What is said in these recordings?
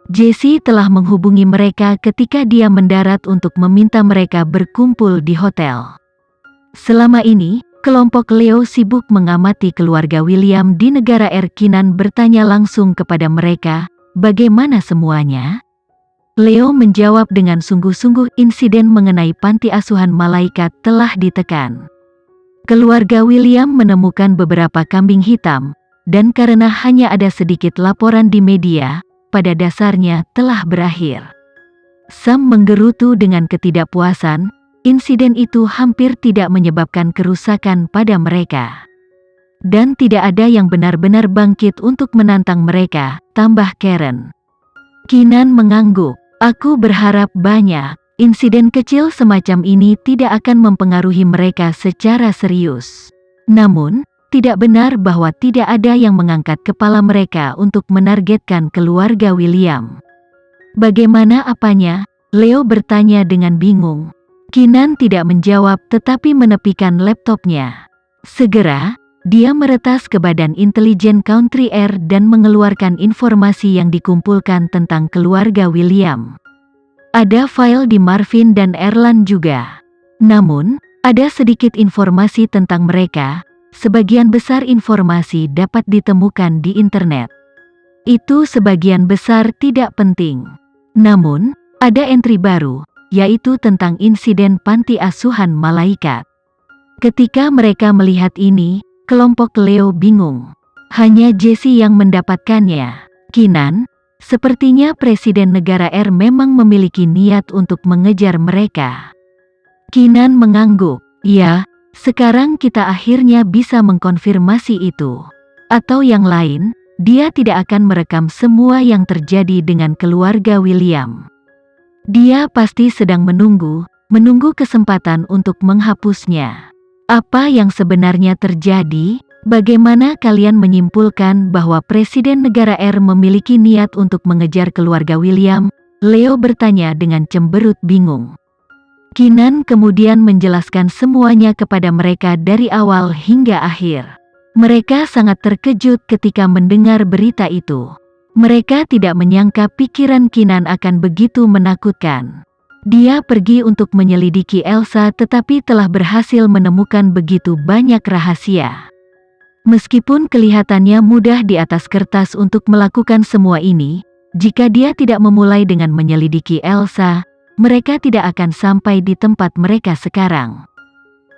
Jesse telah menghubungi mereka ketika dia mendarat untuk meminta mereka berkumpul di hotel. Selama ini, kelompok Leo sibuk mengamati keluarga William di negara R. Keenan bertanya langsung kepada mereka, bagaimana semuanya? Leo menjawab dengan sungguh-sungguh insiden mengenai panti asuhan malaikat telah ditekan. Keluarga William menemukan beberapa kambing hitam, dan karena hanya ada sedikit laporan di media, pada dasarnya telah berakhir. Sam menggerutu dengan ketidakpuasan, insiden itu hampir tidak menyebabkan kerusakan pada mereka. Dan tidak ada yang benar-benar bangkit untuk menantang mereka, tambah Karen. Keenan mengangguk. Aku berharap banyak insiden kecil semacam ini tidak akan mempengaruhi mereka secara serius. Namun, tidak benar bahwa tidak ada yang mengangkat kepala mereka untuk menargetkan keluarga William. Bagaimana apanya? Leo bertanya dengan bingung. Keenan tidak menjawab tetapi menepikan laptopnya. Segera, dia meretas ke Badan Intelijen Country Air dan mengeluarkan informasi yang dikumpulkan tentang keluarga William. Ada file di Marvin dan Erland juga. Namun, ada sedikit informasi tentang mereka. Sebagian besar informasi dapat ditemukan di internet. Itu sebagian besar tidak penting. Namun, ada entry baru, yaitu tentang insiden panti asuhan malaikat. Ketika mereka melihat ini, kelompok Leo bingung. Hanya Jesse yang mendapatkannya. Keenan, sepertinya Presiden Negara R memang memiliki niat untuk mengejar mereka. Keenan mengangguk. Ya, sekarang kita akhirnya bisa mengkonfirmasi itu. Atau yang lain, dia tidak akan merekam semua yang terjadi dengan keluarga William. Dia pasti sedang menunggu kesempatan untuk menghapusnya. Apa yang sebenarnya terjadi? Bagaimana kalian menyimpulkan bahwa Presiden Negara R memiliki niat untuk mengejar keluarga William? Leo bertanya dengan cemberut bingung. Keenan kemudian menjelaskan semuanya kepada mereka dari awal hingga akhir. Mereka sangat terkejut ketika mendengar berita itu. Mereka tidak menyangka pikiran Keenan akan begitu menakutkan. Dia pergi untuk menyelidiki Elsa tetapi telah berhasil menemukan begitu banyak rahasia. Meskipun kelihatannya mudah di atas kertas untuk melakukan semua ini, jika dia tidak memulai dengan menyelidiki Elsa, mereka tidak akan sampai di tempat mereka sekarang.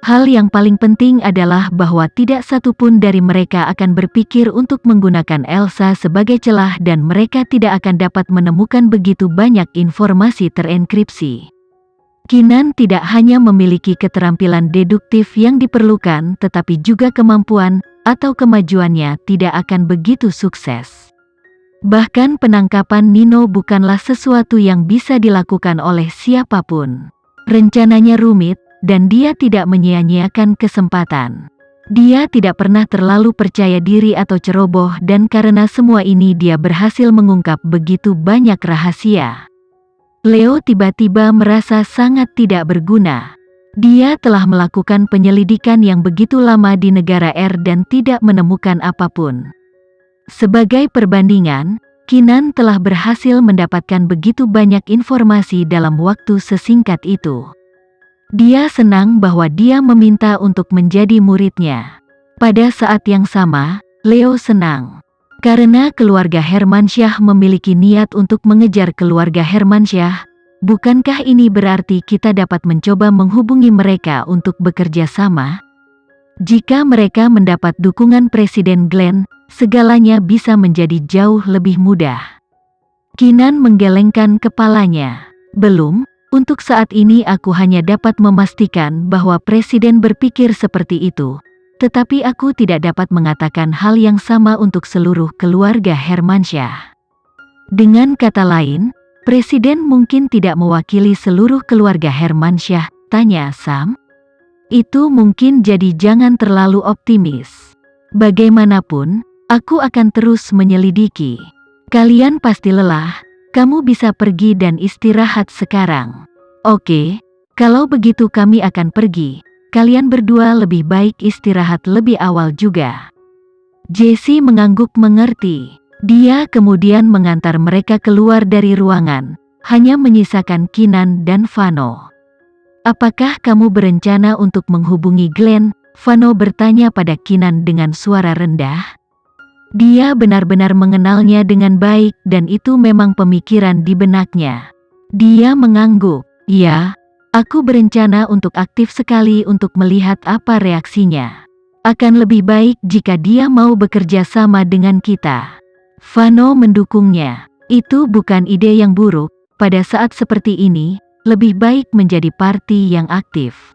Hal yang paling penting adalah bahwa tidak satu pun dari mereka akan berpikir untuk menggunakan Elsa sebagai celah dan mereka tidak akan dapat menemukan begitu banyak informasi terenkripsi. Keenan tidak hanya memiliki keterampilan deduktif yang diperlukan tetapi juga kemampuan atau kemajuannya tidak akan begitu sukses. Bahkan penangkapan Nino bukanlah sesuatu yang bisa dilakukan oleh siapapun. Rencananya rumit, dan dia tidak menyia-nyiakan kesempatan. Dia tidak pernah terlalu percaya diri atau ceroboh dan karena semua ini dia berhasil mengungkap begitu banyak rahasia. Leo tiba-tiba merasa sangat tidak berguna. Dia telah melakukan penyelidikan yang begitu lama di negara R dan tidak menemukan apapun. Sebagai perbandingan, Keenan telah berhasil mendapatkan begitu banyak informasi dalam waktu sesingkat itu. Dia senang bahwa dia meminta untuk menjadi muridnya. Pada saat yang sama, Leo senang. Karena keluarga Hermansyah memiliki niat untuk mengejar keluarga Hermansyah, bukankah ini berarti kita dapat mencoba menghubungi mereka untuk bekerja sama? Jika mereka mendapat dukungan Presiden Glenn, segalanya bisa menjadi jauh lebih mudah. Keenan menggelengkan kepalanya. Belum, untuk saat ini aku hanya dapat memastikan bahwa Presiden berpikir seperti itu. Tetapi aku tidak dapat mengatakan hal yang sama untuk seluruh keluarga Hermansyah. Dengan kata lain, Presiden mungkin tidak mewakili seluruh keluarga Hermansyah, tanya Sam. Itu mungkin jadi jangan terlalu optimis. Bagaimanapun, aku akan terus menyelidiki. Kalian pasti lelah, kamu bisa pergi dan istirahat sekarang. Oke, kalau begitu kami akan pergi. Kalian berdua lebih baik istirahat lebih awal juga. Jesse mengangguk mengerti. Dia kemudian mengantar mereka keluar dari ruangan, hanya menyisakan Kinan dan Vano. "Apakah kamu berencana untuk menghubungi Glenn?" Vano bertanya pada Kinan dengan suara rendah. Dia benar-benar mengenalnya dengan baik dan itu memang pemikiran di benaknya. Dia mengangguk. "Ya, aku berencana untuk aktif sekali untuk melihat apa reaksinya. Akan lebih baik jika dia mau bekerja sama dengan kita." Vano mendukungnya. "Itu bukan ide yang buruk. Pada saat seperti ini, lebih baik menjadi parti yang aktif.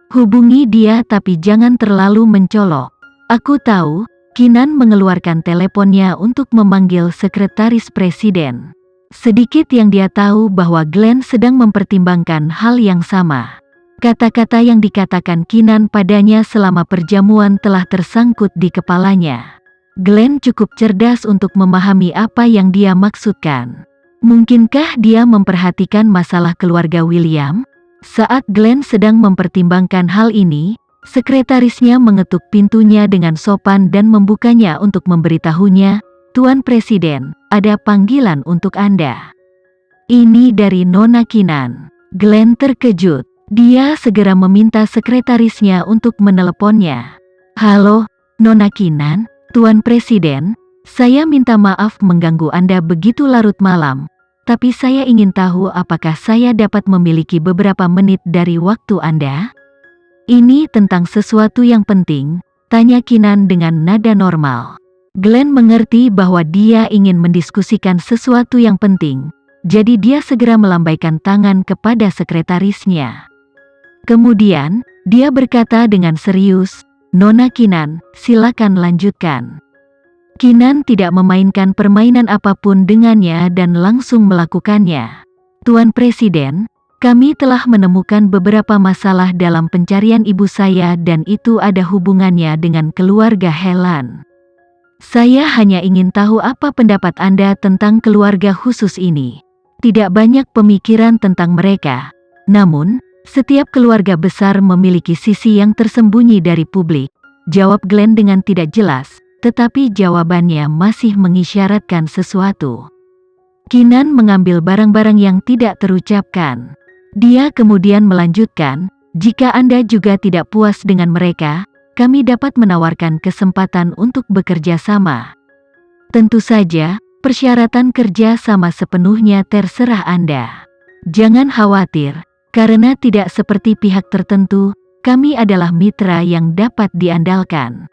Hubungi dia tapi jangan terlalu mencolok." "Aku tahu." Kinan mengeluarkan teleponnya untuk memanggil sekretaris presiden. Sedikit yang dia tahu bahwa Glenn sedang mempertimbangkan hal yang sama. Kata-kata yang dikatakan Kinan padanya selama perjamuan telah tersangkut di kepalanya. Glenn cukup cerdas untuk memahami apa yang dia maksudkan. Mungkinkah dia memperhatikan masalah keluarga William? Saat Glenn sedang mempertimbangkan hal ini, sekretarisnya mengetuk pintunya dengan sopan dan membukanya untuk memberitahunya, "Tuan Presiden, ada panggilan untuk Anda." "Ini dari Nona Kinan." Glenn terkejut. Dia segera meminta sekretarisnya untuk meneleponnya. "Halo, Nona Kinan, Tuan Presiden, saya minta maaf mengganggu Anda begitu larut malam, tapi saya ingin tahu apakah saya dapat memiliki beberapa menit dari waktu Anda?" "Ini tentang sesuatu yang penting," tanya Kinan dengan nada normal. Glenn mengerti bahwa dia ingin mendiskusikan sesuatu yang penting, jadi dia segera melambaikan tangan kepada sekretarisnya. Kemudian, dia berkata dengan serius, "Nona Kinan, silakan lanjutkan." Kinan tidak memainkan permainan apapun dengannya dan langsung melakukannya. "Tuan Presiden, kami telah menemukan beberapa masalah dalam pencarian ibu saya dan itu ada hubungannya dengan keluarga Helan. Saya hanya ingin tahu apa pendapat Anda tentang keluarga khusus ini. Tidak banyak pemikiran tentang mereka, namun, setiap keluarga besar memiliki sisi yang tersembunyi dari publik," jawab Glenn dengan tidak jelas, tetapi jawabannya masih mengisyaratkan sesuatu. Kinan mengambil barang-barang yang tidak terucapkan. Dia kemudian melanjutkan, "Jika Anda juga tidak puas dengan mereka, kami dapat menawarkan kesempatan untuk bekerja sama. Tentu saja, persyaratan kerja sama sepenuhnya terserah Anda. Jangan khawatir, karena tidak seperti pihak tertentu, kami adalah mitra yang dapat diandalkan."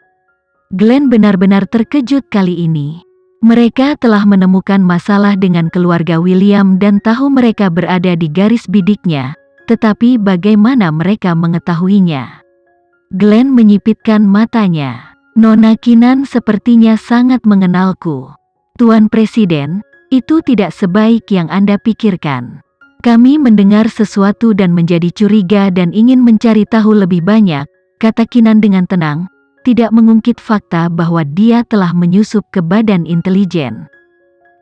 Glenn benar-benar terkejut kali ini. Mereka telah menemukan masalah dengan keluarga William dan tahu mereka berada di garis bidiknya, tetapi bagaimana mereka mengetahuinya? Glenn menyipitkan matanya. "Nona Kinan sepertinya sangat mengenalku. Tuan Presiden, itu tidak sebaik yang Anda pikirkan. Kami mendengar sesuatu dan menjadi curiga dan ingin mencari tahu lebih banyak," kata Kinan dengan tenang, tidak mengungkit fakta bahwa dia telah menyusup ke badan intelijen.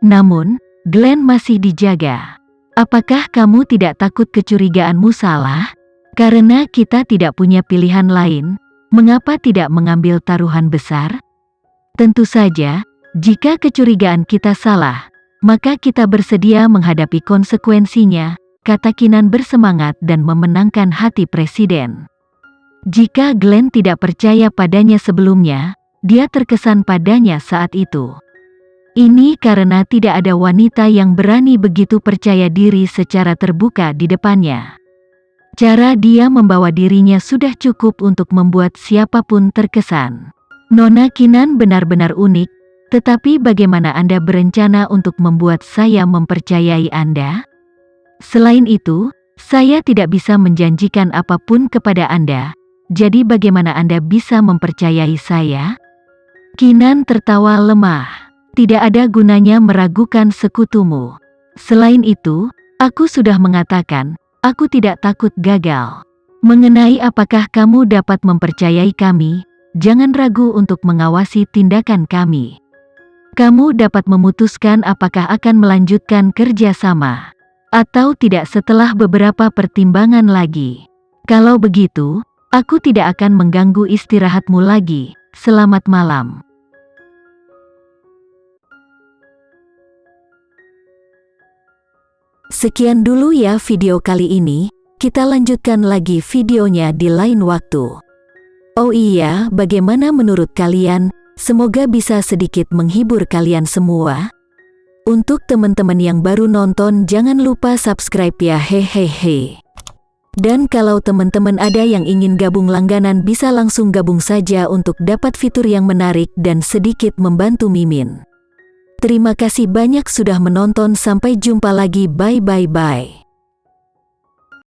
Namun, Glenn masih dijaga. "Apakah kamu tidak takut kecurigaanmu salah? Karena kita tidak punya pilihan lain, mengapa tidak mengambil taruhan besar? Tentu saja, jika kecurigaan kita salah, maka kita bersedia menghadapi konsekuensinya," kata Kinan bersemangat dan memenangkan hati Presiden. Jika Glenn tidak percaya padanya sebelumnya, dia terkesan padanya saat itu. Ini karena tidak ada wanita yang berani begitu percaya diri secara terbuka di depannya. Cara dia membawa dirinya sudah cukup untuk membuat siapapun terkesan. "Nona Kinan benar-benar unik, tetapi bagaimana Anda berencana untuk membuat saya mempercayai Anda? Selain itu, saya tidak bisa menjanjikan apapun kepada Anda. Jadi bagaimana Anda bisa mempercayai saya?" Kinan tertawa lemah. "Tidak ada gunanya meragukan sekutumu. Selain itu, aku sudah mengatakan, aku tidak takut gagal. Mengenai apakah kamu dapat mempercayai kami, jangan ragu untuk mengawasi tindakan kami. Kamu dapat memutuskan apakah akan melanjutkan kerjasama atau tidak setelah beberapa pertimbangan lagi. Kalau begitu, aku tidak akan mengganggu istirahatmu lagi. Selamat malam." Sekian dulu ya video kali ini, kita lanjutkan lagi videonya di lain waktu. Oh iya, bagaimana menurut kalian? Semoga bisa sedikit menghibur kalian semua. Untuk teman-teman yang baru nonton, jangan lupa subscribe ya, hehehe. Dan kalau teman-teman ada yang ingin gabung langganan, bisa langsung gabung saja untuk dapat fitur yang menarik dan sedikit membantu Mimin. Terima kasih banyak sudah menonton, sampai jumpa lagi, bye.